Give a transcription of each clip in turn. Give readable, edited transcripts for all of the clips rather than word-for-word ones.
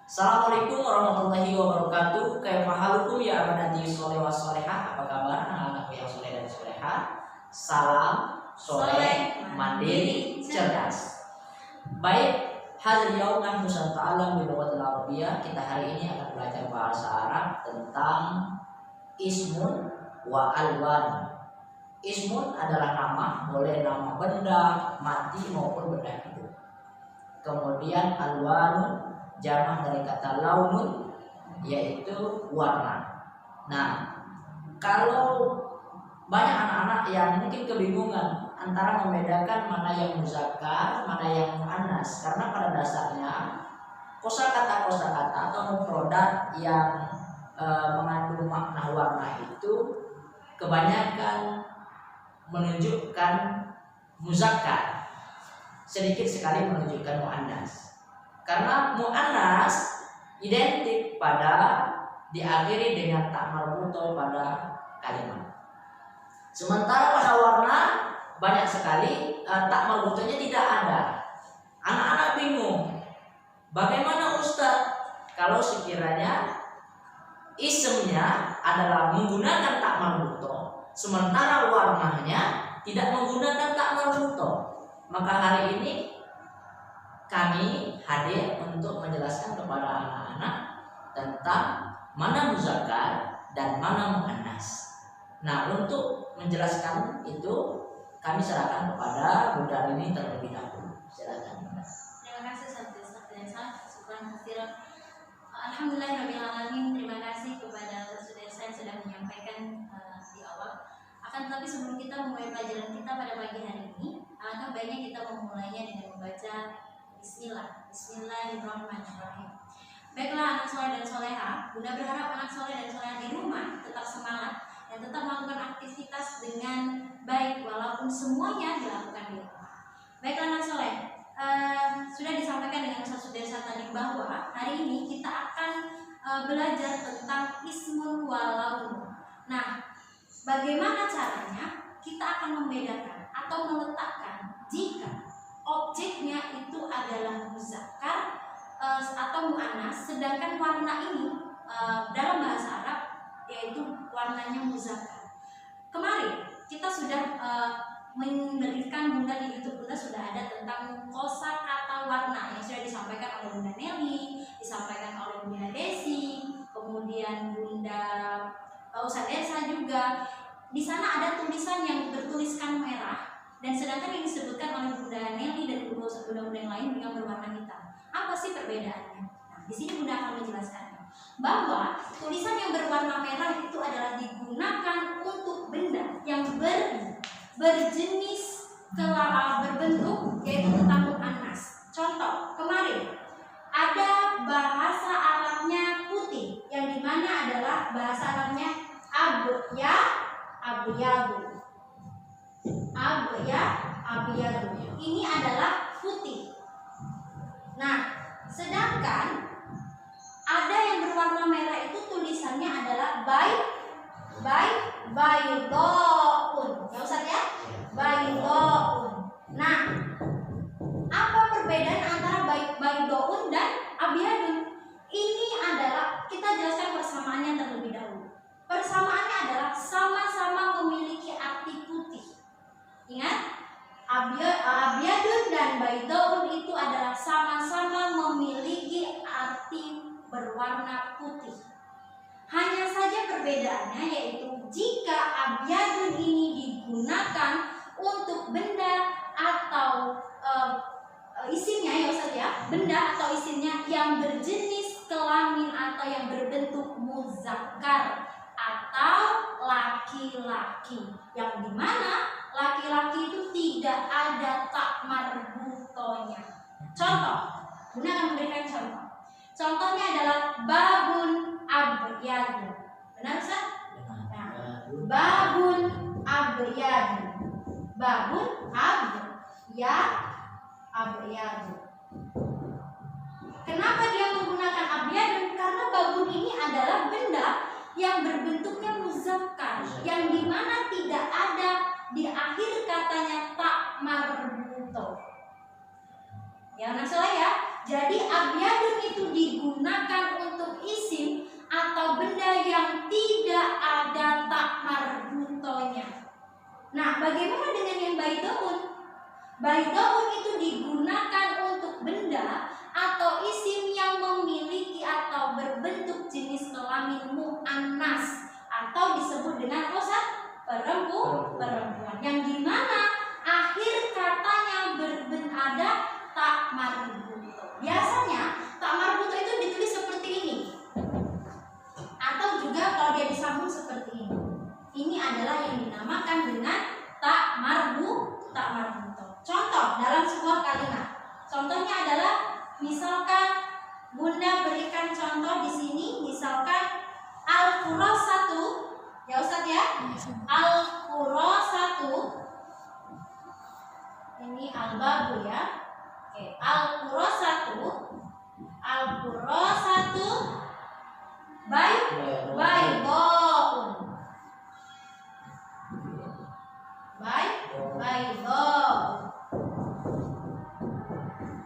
Assalamualaikum warahmatullahi wabarakatuh. Kaifa halukum ya abadi sholeh wa sholehah. Apa kabar anak-anakku yang soleh dan solehah? Salam soleh, mandiri, cerdas. Baik, hadzal yaum nahnu ta'allam bil lughatil arabiyyah. Kita hari ini akan belajar bahasa Arab tentang ismun wa alwan. Ismun adalah nama, boleh nama benda mati maupun benda hidup. Kemudian alwanun jamak dari kata launun, yaitu warna. Nah, kalau banyak anak-anak yang mungkin kebingungan antara membedakan mana yang muzakkar, mana yang muannas, karena pada dasarnya kosakata atau mufradat yang mengandung makna warna itu kebanyakan menunjukkan muzakkar, sedikit sekali menunjukkan muannas. Karena mu'annas identik pada diakhiri dengan tak marbuto pada kalimat. Sementara pada warna banyak sekali tak marbutonya tidak ada. Anak-anak bingung, bagaimana Ustadz kalau sekiranya isimnya adalah menggunakan tak marbuto, sementara warnanya tidak menggunakan tak marbuto. Maka hari ini kami hadir untuk menjelaskan kepada anak-anak tentang mana muzakkar dan mana muannas. Nah, untuk menjelaskan itu kami serahkan kepada Bunda Rini terlebih dahulu. Silakan. Terima kasih Ustaz Desa. Syukran khairan. Alhamdulillahirabbil alamin. Terima kasih kepada Ustaz Desa yang sudah menyampaikan di awal. Akan tetapi sebelum kita memulai pelajaran kita pada pagi hari ini, alangkah baiknya kita memulainya dengan membaca Bismillahirrahmanirrahim. Baiklah anak soleh dan soleha, Bunda berharap anak soleh dan soleha di rumah tetap semangat dan tetap melakukan aktivitas dengan baik walaupun semuanya dilakukan di rumah. Baiklah anak soleh, sudah disampaikan dengan Ustaz Desa tadi bahwa hari ini kita akan belajar tentang ismun walaun. Nah, bagaimana caranya kita akan membedakan atau meletakkan jika objeknya itu adalah muzakkar atau muannas, sedangkan warna ini dalam bahasa Arab yaitu warnanya muzakkar. Kemarin kita sudah memberikan Bunda di YouTube Bunda sudah ada tentang kosakata warna yang sudah disampaikan oleh Bunda Nelly, disampaikan oleh Bunda Desi, kemudian Bunda Ustaz Desa juga. Di sana ada tulisan yang bertuliskan merah. Dan sedangkan yang disebutkan oleh Bunda Nelly dan bunda-bunda yang lain dengan berwarna hitam. Apa sih perbedaannya? Nah, di sini Bunda akan menjelaskannya. Bahwa tulisan yang berwarna merah itu adalah digunakan untuk benda yang berjenis berbentuk yaitu tentang muannas. Contoh, kemarin ada bahasa Arabnya putih yang dimana adalah bahasa Arabnya abyadu. Ini adalah putih. Nah, sedangkan ada yang berwarna merah itu tulisannya adalah baydaun. Ya Ustaz ya? Baydaun. Nah, apa perbedaan antara baydaun dan abyadun? Ini adalah kita jelaskan persamaannya terlebih dahulu. Persamaannya adalah sama-sama memiliki arti putih. Ingat, abyadun dan baydaun itu adalah sama-sama memiliki arti berwarna putih. Hanya saja perbedaannya yaitu jika abyadun ini digunakan untuk benda atau isimnya ya Ustaz ya, benda atau isimnya yang berjenis kelamin atau yang berbentuk muzakkar atau laki-laki, yang dimana laki-laki itu tidak ada tak marbutonya. Contoh, Bunda akan memberikan contoh. Contohnya adalah babun abyadu. Benar Ustaz? Nah, babun abyadu. Babun abyadu. Kenapa dia menggunakan abyadun? Karena babun ini adalah benda yang berbentuknya muzakkar, yang dimana tidak ada di akhir katanya tak marbuto. Ya anak soleh ya. Jadi abyadun itu digunakan Baidoun itu digunakan untuk benda atau isim yang memiliki atau berbentuk jenis kelamin muannas atau disebut dengan kosa perempuan, yang dimana akhir katanya ada tak marbuto. Biasanya tak marbuto itu ditulis seperti ini, atau juga kalau dia disambung seperti ini. Ini adalah yang dinamakan dengan tak marbuto. Contoh dalam sebuah kalimat. Contohnya adalah misalkan Bunda berikan contoh di sini, misalkan al-qurasatu, ya Ustadz ya. Al-qurasatu. Ini al-babu ya. Oke, al-qurasatu baidoun. Baidoun.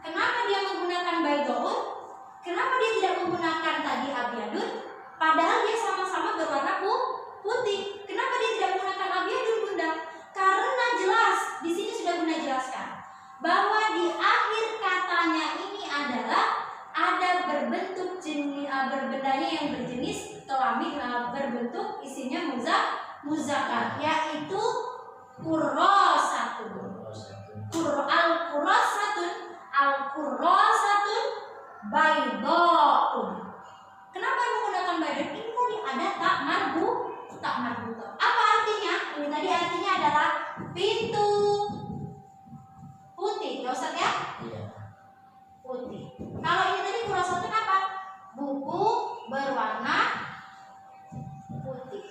Kenapa dia menggunakan baidoun? Kenapa dia tidak menggunakan tadi abyadun? Padahal dia sama-sama berwarna putih. Kenapa dia tidak menggunakan abyadun, Bunda? Karena jelas di sini sudah Bunda jelaskan bahwa di akhir katanya ini adalah ada berbentuk jenis berbendanya yang berjenis kelamin berbentuk isinya muzakkar, yaitu qurrasatun. Al-qurrasatun baidoun. Kenapa menggunakan baidoun? Ini tadi ada tak marbuto. Apa artinya? Ini tadi artinya adalah pintu putih, ya Ustaz ya? Iya. Putih. Kalau ini tadi qurrasatun apa? Buku berwarna putih.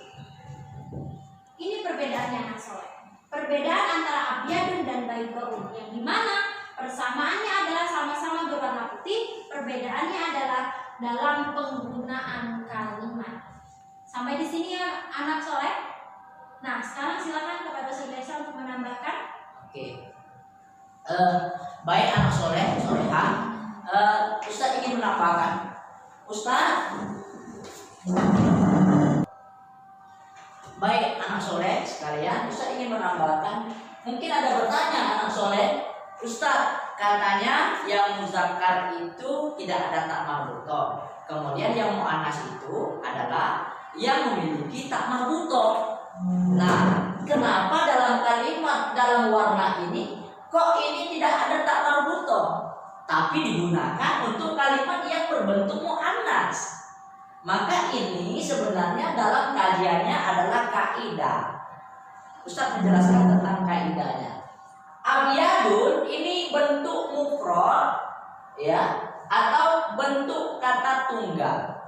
Ini perbedaannya anak soleh. Perbedaan antara abyadun dan baidoun, yang dimana persamaannya adalah sama-sama berwarna putih, perbedaannya adalah dalam penggunaan kalimat. Sampai di sini ya anak soleh. Nah, sekarang silakan kepada Ustaz Desa untuk menambahkan. Oke. Baik anak soleh, solehah. Ustaz ingin menambahkan. Ustaz. Baik anak soleh sekalian, Ustaz ingin menambahkan. Mungkin ada bertanya anak soleh, Ustaz, katanya yang muzakkar itu tidak ada tak marbuto. Kemudian yang muannas itu adalah yang memiliki tak marbuto. Nah, kenapa dalam kalimat dalam warna ini kok ini tidak ada tak marbuto, tapi digunakan untuk kalimat yang berbentuk muannas? Maka ini sebenarnya dalam kajiannya adalah kaidah. Ustaz menjelaskan tentang kaidahnya. Abyadun ini bentuk mufrad ya, atau bentuk kata tunggal.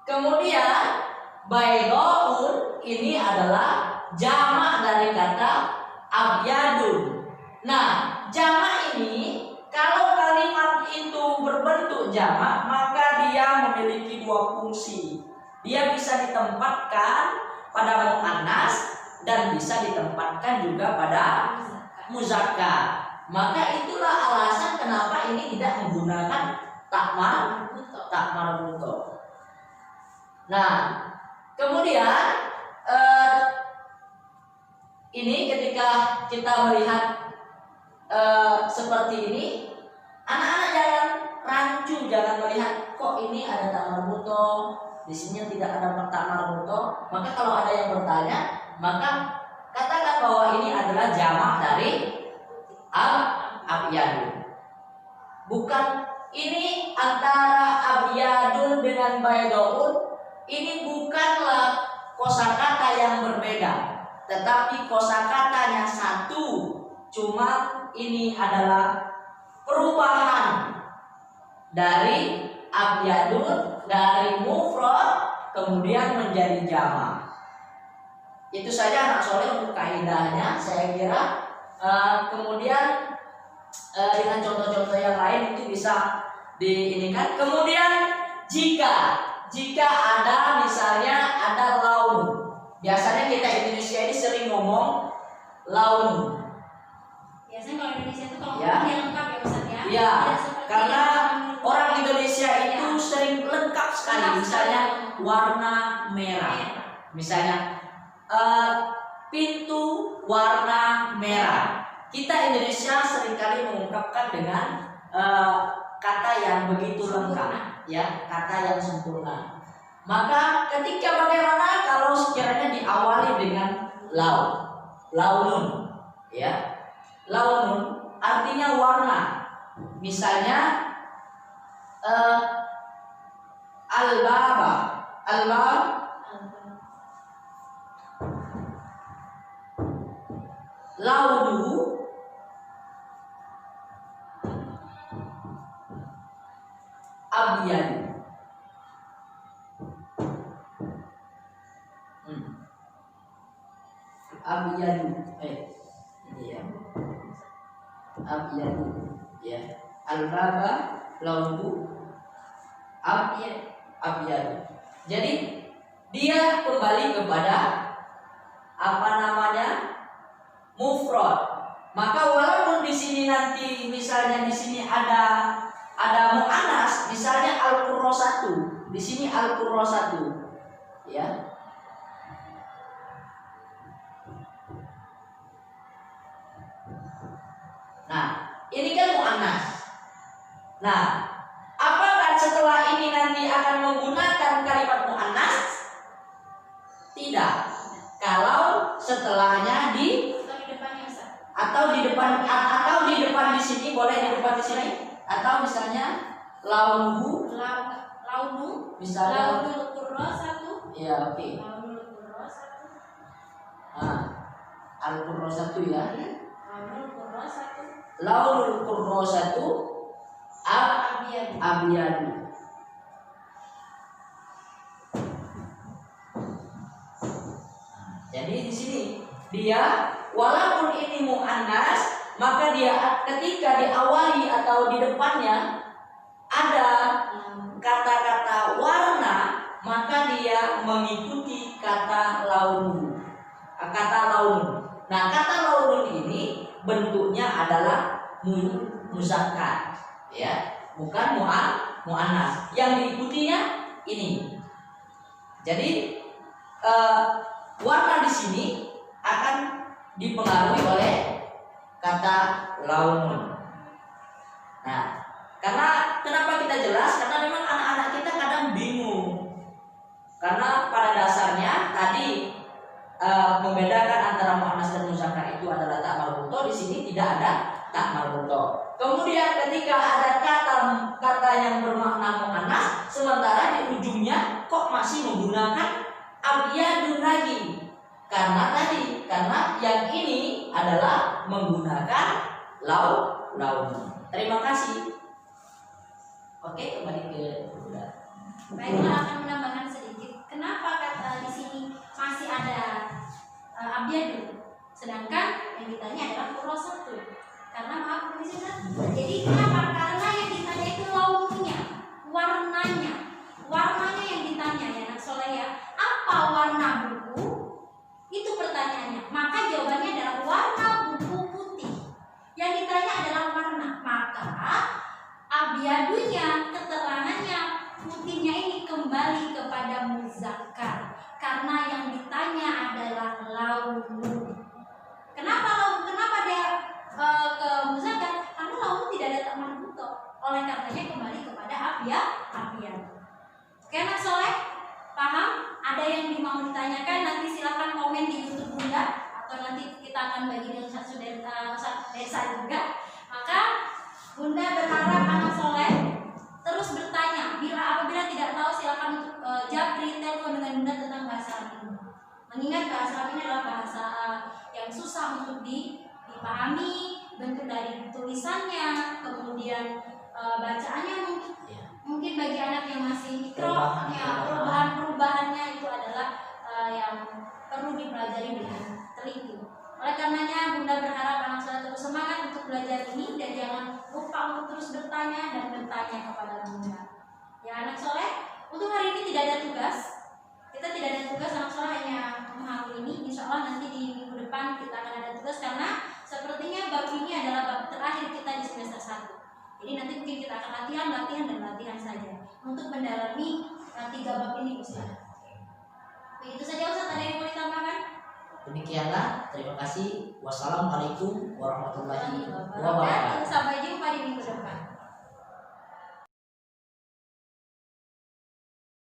Kemudian baidoun ini adalah jamak dari kata abyadun. Nah, jamak ini kalau kalimat itu berbentuk jamak, maka dia memiliki dua fungsi. Dia bisa ditempatkan pada muannas dan bisa ditempatkan juga pada muzakkar. Maka itulah alasan kenapa ini tidak menggunakan tak marbuto. Nah, kemudian ini ketika kita melihat seperti ini, anak-anak jangan rancu, jangan melihat kok ini ada tak marbuto, di sini tidak ada tak marbuto. Maka kalau ada yang bertanya, maka katakan bahwa ini adalah jamak dari abyadun. Bukan ini antara abyadun dengan baidoun, ini bukanlah kosakata yang berbeda, tetapi kosakatanya satu. Cuma ini adalah perubahan dari abyadun, dari mufrad kemudian menjadi jamak. Itu saja anak soleh untuk kaidahnya, saya kira. Kemudian dengan contoh-contoh yang lain itu bisa diinikan. Kemudian jika ada misalnya ada laun, biasanya kita Indonesia ini sering ngomong laun. Biasanya kalau Indonesia itu kalau Ya. ngomong dia lengkap ya Ustaz ya. Ya, Tidak seperti karena yang orang Indonesia itu Ya. sering lengkap sekali. Lengkap Misalnya sekali. warna merah. Misalnya pintu warna merah. kita Indonesia seringkali mengungkapkan dengan kata yang begitu lengkap, ya, kata yang sempurna. Maka ketika bagaimana kalau sekiranya diawali dengan launun, ya, launun artinya warna. Misalnya albaba, launuhu abyad. Abyadu, ini ya, abyadu, ya, albaba launuhu abyadu. Jadi dia kembali kepada apa namanya, mufrad. Maka walaupun di sini nanti misalnya di sini ada mu'annas, misalnya al-qurrasatu, di sini al-qurrasatu, ya. Nah, ini kan mu'annas. Nah, apakah setelah ini nanti akan menggunakan kalimat mu'annas? Tidak. Kalau setelahnya atau di depan di sini, boleh di depan di sini, atau misalnya launu misalnya launul qurrasatu, ya, oke. launul qurrasatu, al-qurrasatu, ya, launul qurrasatu, launul qurrasatu abyadu. Jadi di sini dia walaupun ini mu'annas, maka dia ketika diawali atau di depannya ada kata-kata warna, maka dia mengikuti kata launu. Nah, kata launu ini bentuknya adalah muzakkar, ya, bukan mu'annas. Yang diikutinya ini. Jadi warna di sini akan dipengaruhi oleh kata launun. Nah, karena kenapa kita jelas? Karena memang anak-anak kita kadang bingung. Karena pada dasarnya tadi membedakan antara muannas dan muzakkar itu adalah tak marbuto. Di sini tidak ada tak marbuto. Kemudian ketika ada kata yang bermakna muannas, sementara di ujungnya kok masih menggunakan abyadun lagi. Karena yang ini adalah menggunakan laun. Terima kasih. Oke, kembali ke Bunda. Baiklah, akan menambahkan sedikit. Kenapa kata di sini masih ada abyadun, sedangkan yang ditanya adalah qurrasatu? Karena maaf permisi, jadi kenapa? Karena yang ditanya itu laununya, warnanya yang ditanya, ya Nak Soleh, ya. Apa warna buku? Itu pertanyaannya. Maka jawabannya adalah warna buku putih. Yang ditanya adalah warna. Maka abyadunya, keterangannya, putihnya ini kembali kepada muzakkar. Karena yang ditanya adalah launu. Kenapa dia ke muzakkar? Karena launu tidak ada tak marbuto. Oleh karenanya kembali kepada abyad. Oke, Nak Soleh? Paham? Ada yang mau ditanyakan, nanti silakan komen di YouTube Bunda, atau nanti kita akan bagi di satu desa juga. Maka Bunda berharap anak Soleh terus bertanya. Apabila tidak tahu, silakan untuk japri telepon dengan Bunda tentang bahasa Arab ini. Mengingat bahasa Arab ini adalah bahasa yang susah untuk dipahami, bentuk dari tulisannya, kemudian bacaannya mungkin bagi anak yang masih mikro, ya, perubahannya itu adalah yang perlu dipelajari dengan teliti. Oleh karenanya Bunda berharap anak Soleh terus semangat untuk belajar ini dan jangan lupa untuk terus bertanya kepada Bunda. Ya anak Soleh, untuk hari ini tidak ada tugas. Kita tidak ada tugas, anak Soleh hanya memahami ini. Insya Allah nanti di minggu depan kita akan ada tugas, karena sepertinya bab ini adalah bab terakhir kita di semester 1. Jadi nanti mungkin kita akan latihan saja untuk mendalami 3 bab ini, Ustaz. Begitu saja, Ustaz. Ada yang mau ditambahkan? Demikianlah, terima kasih. Wassalamualaikum warahmatullahi Wabarakatuh. wabarakatuh. Sampai jumpa di minggu depan.